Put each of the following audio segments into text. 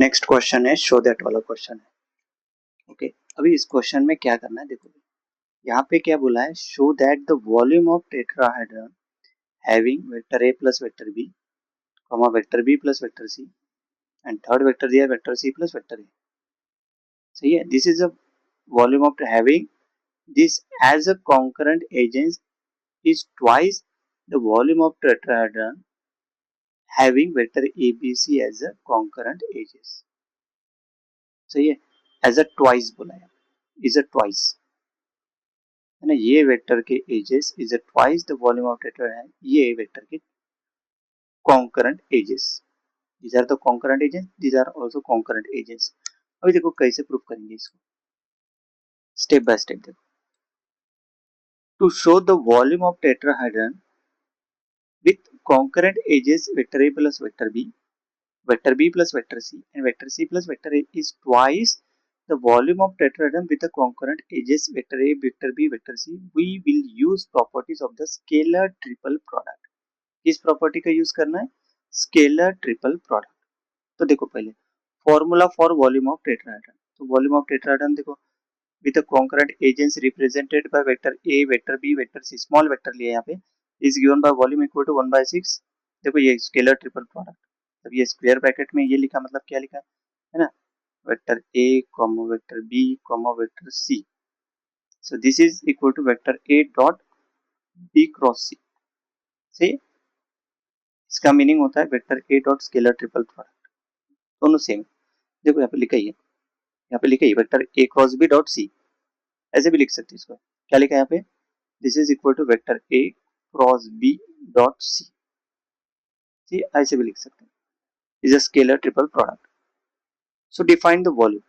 Next question है show that वाला question है। ओके, अभी इस क्वेश्चन में क्या करना है देखो, यहाँ पे क्या बोला है, show that the volume of tetrahedron having vector a plus vector b comma vector b plus vector c and third vector दिया vector c plus vector a. सही है, this is a volume of having this as a concurrent agent is twice the volume of tetrahedron having vector ABC as a concurrent edges। सही है, as a twice बोला है, is a twice है ना, ये vector के edges is a twice the volume of tetrahedron, ये vector के concurrent edges, these are the concurrent agents, these are also concurrent agents। अभी देखो कैसे प्रूफ करेंगे इसको, स्टेप बाय स्टेप देखो। To show the volume of tetrahedron with concurrent edges vector a plus vector b plus vector c and vector c plus vector a is twice the volume of tetrahedron with the concurrent edges vector a vector b vector c, we will use properties of the scalar triple product। किस property का use करना है, scalar triple product. तो देखो पहले formula for volume of tetrahedron, तो volume of tetrahedron देखो with the concurrent agents represented by vector a vector b vector c, small vector लिया यहाँ पे, is given by volume equal to 1/6। देखो ये स्केलर ट्रिपल प्रोडक्ट, अब ये square bracket में ये लिखा मतलब क्या लिखा है ना, vector a comma vector b comma vector c, so this is equal to vector a dot b cross c। सही, इसका मीनिंग होता है vector a dot scalar triple product, दोनों सेम। देखो यहाँ पे लिखा ही है, यहाँ पे लिखा ही vector a cross b dot c, ऐसे भी लिख सकते हैं इसको, क्या लिखा है यहाँ पे, this is equal to vector a cross b dot c, ऐसे भी लिख सकते हैं, is a scalar triple product. So define the volume,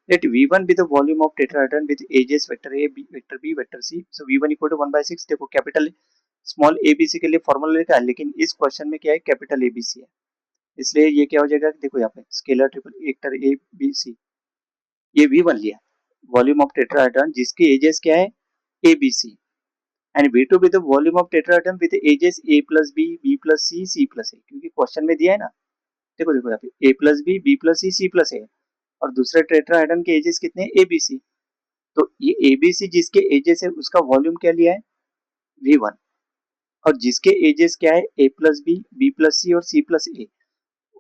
let v1 be the volume of tetrahedron with edges vector a b vector b vector c, so v1 equal to 1/6। देखो capital small abc के लिए formula लिखा है, लेकिन इस question में क्या है, कैपिटल abc है, इसलिए ये क्या हो जाएगा, देखो यहाँ पे scalar triple vector a b c, ये v1 लिया वॉल्यूम ऑफ टेट्राहेड्रन जिसके एजेस क्या है a b c, and v2 be the volume of tetrahedron with edges a plus b b plus c c plus a, क्योंकि question में दिया है ना, देखो देखो यहाँ पे a plus b b plus c c plus a, और दूसरे टेट्राहेड्रन के एजेस कितने हैं, ABC, तो ये ABC जिसके एजेस है उसका वॉल्यूम क्या लिया है, V1, और जिसके एजेस क्या है A plus b b plus c और C प्लस ए,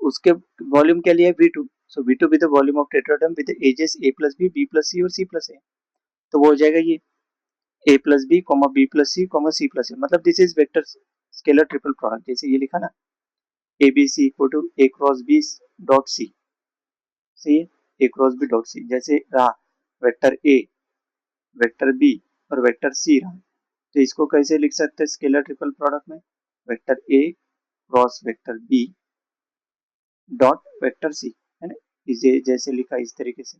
उसके वॉल्यूम क्या लिया है, V2, so V2 with the volume of tetrahedron with edges A plus b b plus c और C प्लस ए, तो वो हो जाएगा ये A plus B comma B plus c comma C plus a, मतलब this is vector scalar triple product, जैसे ये लिखा ना ABC equal to A cross B dot C, सही है, A cross B dot C, जैसे रहा वेक्टर A वेक्टर बी और वेक्टर सी रहा, तो इसको कैसे लिख सकते हैं स्केलर ट्रिपल प्रोडक्ट में, vector a cross vector b dot vector c, है ना, इसे जैसे लिखा इस तरीके से।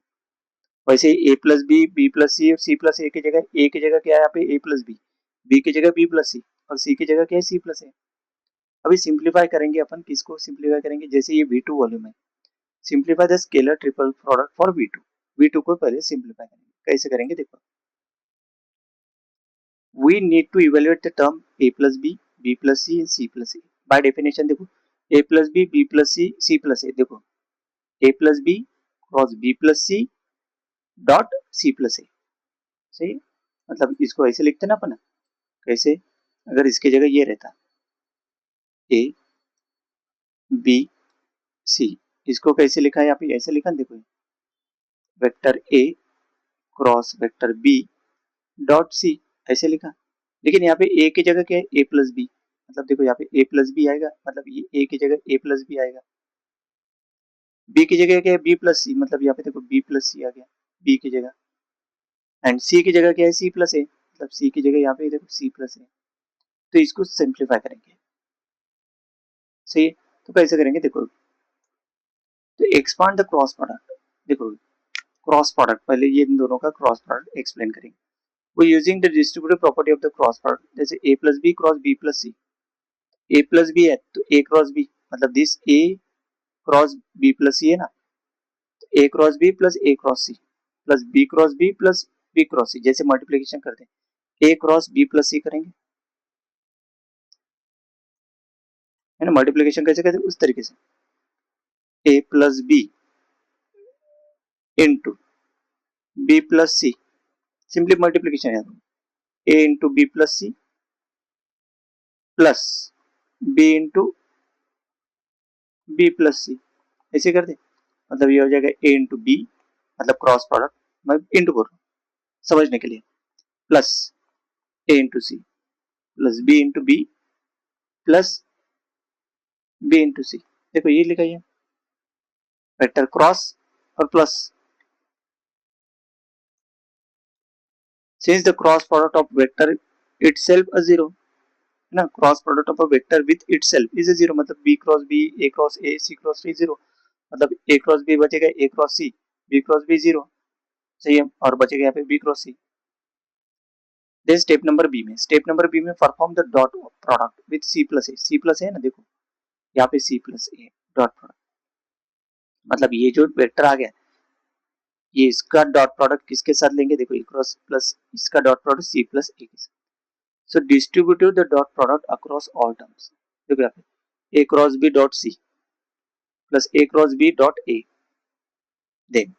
वैसे ए plus b b plus c और सी प्लस ए की जगह क्या है यहाँ पे ए प्लस बी की जगह बी प्लस सी और सी की जगह क्या है सी प्लस ए। अभी सिंप्लीफाई करेंगे अपन, किसको सिंप्लीफाई करेंगे, जैसे ये V2 वॉल्यूम है, simplify the scalar triple product for V2 को पहले सिंप्लीफाई करेंगे, कैसे करेंगे देखो, we need to evaluate the term a plus b plus c and c plus a। by definition देखो a plus b plus c plus a, देखो a plus b cross b plus c dot c plus a, सही, मतलब इसको ऐसे लिखते ना अपन, कैसे, अगर इसके जगह ये रहता a b c, इसको कैसे लिखा है यहाँ पे, ऐसे लिखा देखो vector a cross vector b dot c, ऐसे लिखा, लेकिन यहाँ पे a की जगह क्या है a प्लस बी, मतलब देखो यहाँ पे a प्लस बी आएगा, मतलब ये a की जगह a प्लस बी आएगा, b की जगह क्या है b प्लस सी, मतलब यहाँ पे देखो b प्लस सी आ गया b की जगह, एंड c की जगह क्या है c प्लस ए, मतलब c की जगह यहाँ पे देखो c प्लस ए, तो इसको सिंप्लीफाई करेंगे, सही है, तो कैसे करेंगे देखो, तो एक्सपांड द क्रॉस प्रोडक्ट, देखो क्रॉस प्रोडक्ट, पहले ये इन दोनों का क्रॉस प्रोडक्ट एक्सप्लेन करेंगे, वो using the distributive property of the cross product, जैसे a plus B cross b plus c, a plus b है तो a क्रॉस b, मतलब this a cross b plus c है ना, तो a cross b plus a cross c plus b cross b plus b cross c, जैसे multiplication करते हैं a cross b plus c करेंगे, है ना, मल्टीप्लिकेशन कैसे करते हैं उस तरीके से, a plus b into b plus c, simply multiplication है, a into b plus C plus b into b plus c, ऐसे कर दे, मतलब ये हो जाएगा ए इंटू बी, मतलब क्रॉस प्रोडक्ट, मैं इंटू कर रहा हूँ समझने के लिए, plus a into c plus b into b plus b into c. देखो ये लिखा है वेक्टर क्रॉस और plus, since the cross product of vector itself a zero, है ना, cross product of a vector with itself is a zero, मतलब B cross B, A cross A, C cross C zero, मतलब A cross B बचेगा A cross C, B cross B zero, सही है, और बचेगा यहाँ पे B cross C. Then step number B में, स्टेप नंबर बी में perform the dot product with C plus A, C plus A ना, देखो यहाँ पे C plus A dot product, मतलब ये जो वेक्टर आ गया, ये इसका डॉट प्रोडक्ट किसके साथ लेंगे, देखो ए क्रॉस प्लस इसका dot product C plus A के साथ, so distributive the dot product across all terms, देखो यहाँ पे A cross B dot C plus A cross B dot A, then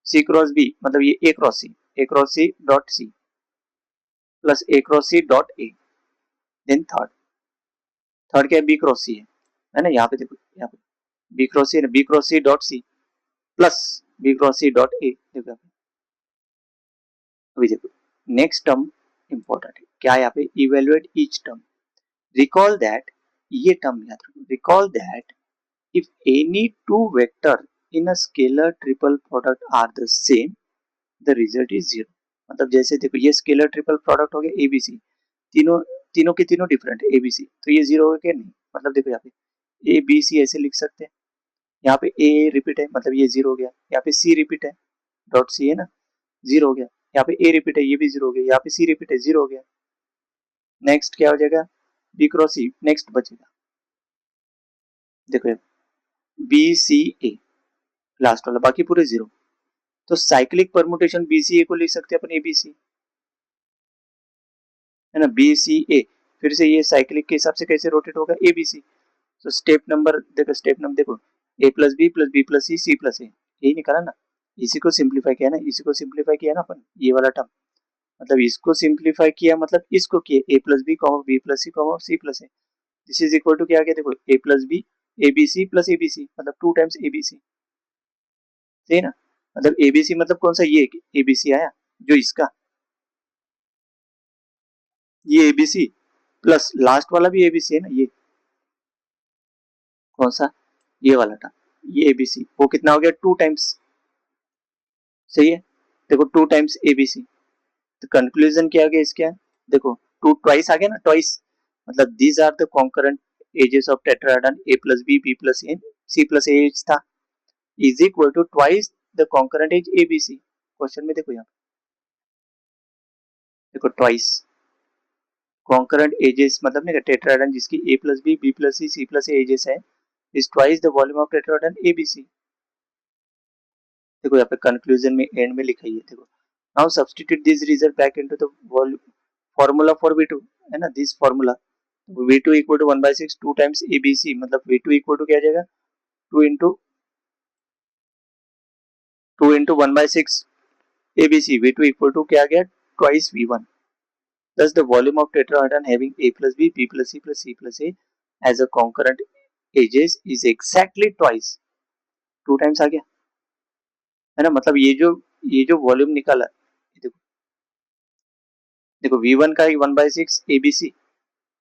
C cross B, मतलब ये A cross C dot C plus A cross C dot A, then third, third क्या है, B cross C है ना, यहाँ पे देखो, यहाँ पे बी क्रॉस सी है, B cross C dot C plus B cross C dot A, देखो यहाँ पे, अभी देखो नेक्स्ट टर्म इंपॉर्टेंट है क्या, यहाँ पे evaluate each term, recall that, ये टर्म याद रखो, recall that if any two vector in a scalar triple product are the same the result is zero, मतलब जैसे देखो ये स्केलर ट्रिपल प्रोडक्ट हो गया एबीसी, तीनों तीनों के तीनों डिफरेंट है एबीसी, तो ये जीरो हो गया नहीं, मतलब देखो यहाँ पे ए बी सी ऐसे लिख सकते हैं, यहाँ पे ए रिपीट है मतलब ये जीरो हो गया, यहाँ पे सी रिपीट है डॉट सी है ना, जीरो हो गया, यहाँ पे ए रिपीट है ये भी जीरो हो गया, यहाँ पे सी रिपीट है जीरो हो गया, नेक्स्ट क्या हो जाएगा, बी क्रॉस सी नेक्स्ट बचेगा, देखो बी सी ए लास्ट वाला, बाकी पूरे जीरो, तो साइक्लिक परमुटेशन बीसीए को लिख सकते हैं अपन एबीसी, है ना, बीसीए, फिर से ये साइक्लिक के हिसाब से कैसे रोटेट होगा एबीसी, तो स्टेप नंबर देखो, स्टेप नंबर देखो, A plus B plus C plus A, यही निकाला ना, इसी को सिंप्लीफाई किया ना, इसी को सिंप्लीफाई किया ना अपन, ये वाला टर्म, मतलब इसको सिंप्लीफाई किया मतलब इसको किया, A plus B comma B plus C plus A, this is equal to क्या आ गया, देखो A plus B ABC plus ABC, मतलब टू टाइम्स एबीसी, सही ना, मतलब एबीसी मतलब कौन सा, ये एबीसी आया जो इसका, ये एबीसी प्लस लास्ट वाला भी एबीसी है ना, ये कौन सा, ये वाला था, ये एबीसी, वो कितना हो गया टू टाइम्स, सही है, देखो टू टाइम्स एबीसी, तो कंक्लूजन क्या आ गया इसका, देखो टू ट्वाइस आ गया ना, ट्वाइस, मतलब these are the concurrent edges of tetrahedron A plus B plus A C plus A edge था, is equal to twice the concurrent edge ABC, question में देखो यहाँ, देखो ट्वाइस कॉन्करेंट एजेस, मतलब नहीं टेट्राहेड्रन जिसकी A plus B plus C plus A edges है, is twice the volume of tetrahedron ABC, देखो यहाँ पे कंक्लूजन में एंड में लिखा ही है, देखो now substitute this result back into the volume formula for V2, है ना, this formula V2 equal to 1/6 two times ABC, मतलब V2 इक्वल टू क्या आ जाएगा, 2 into 1/6 ABC, V2 equal to क्या आ गया, twice V1, thus the volume of tetrahedron having A plus B plus C plus A as a concurrent edges is exactly twice, two times आ गया, है ना, मतलब ये जो वॉल्यूम निकाला, देखो देखो V1 का 1/6 ABC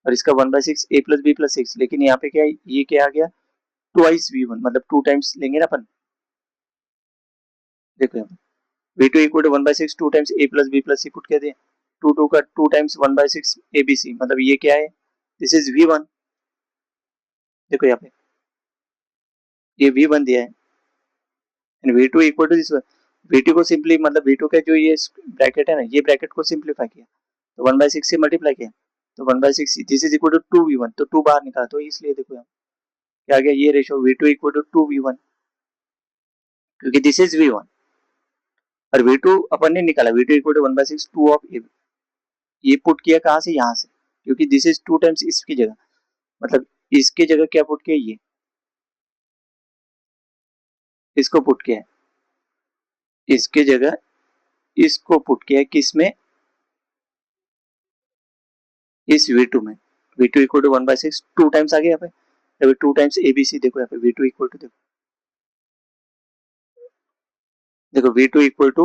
और इसका 1/6 A plus B plus six, लेकिन यहाँ पे क्या है, ये क्या आ गया ट्वाइस V1, मतलब टू टाइम्स लेंगे ना अपन, देखो यहाँ V2 equal to 1/6 two times A plus B plus C put कर दिया, टू का टू टाइम्स 1/6 ABC, मतलब ये क्या है, दिस इज V1, देखो यहाँ पे ये V1 दिया है, and V2 equal to this, V2 को सिंपली मतलब V2 का जो ये ब्रैकेट है ना, ये ब्रैकेट को सिंप्लीफाई किया तो 1/6 से मल्टीप्लाई किया तो 1/6, this is equal to 2V1, तो 2 बाहर निकाला, तो इसलिए देखो यहाँ क्या आ गया, ये ratio V2 equal to 2V1, क्योंकि दिस इज V1 और V2 अपन ने निकाला, V2 equal to 1/6 2 of A, ये पुट किया कहां से, यहाँ से, क्योंकि दिस इज टू टाइम्स इसकी जगह, मतलब इसकी जगह क्या पुट किया, ये इसको पुट किया है, इसके जगह इसको पुट किया किस में, इस V2 में। V2 इक्वल टू 1/6, 2 टाइम्स आ गया यहाँ पे, अभी 2 टाइम्स ABC। देखो यहाँ पे V2 इक्वल टू, देखो V2 equal to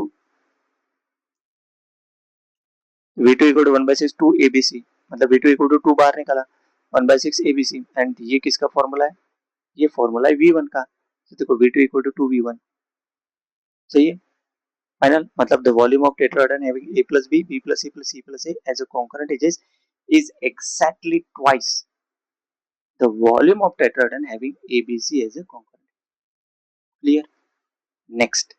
V2 equal to 1/6 2 ABC, मतलब V2 इक्वल टू 2 बाहर निकाला, 1/6 ABC। एंड ये किसका फॉर्मूला है, ये फॉर्मूला है V1 का। तो देखो V2 इक्वल टू 2V1, सही है। फाइनल मतलब the volume of tetrahedron having A plus B, B plus C plus C plus A as a concurrent edges is exactly twice the volume of tetrahedron having ABC as a concurrent. Clear? Next.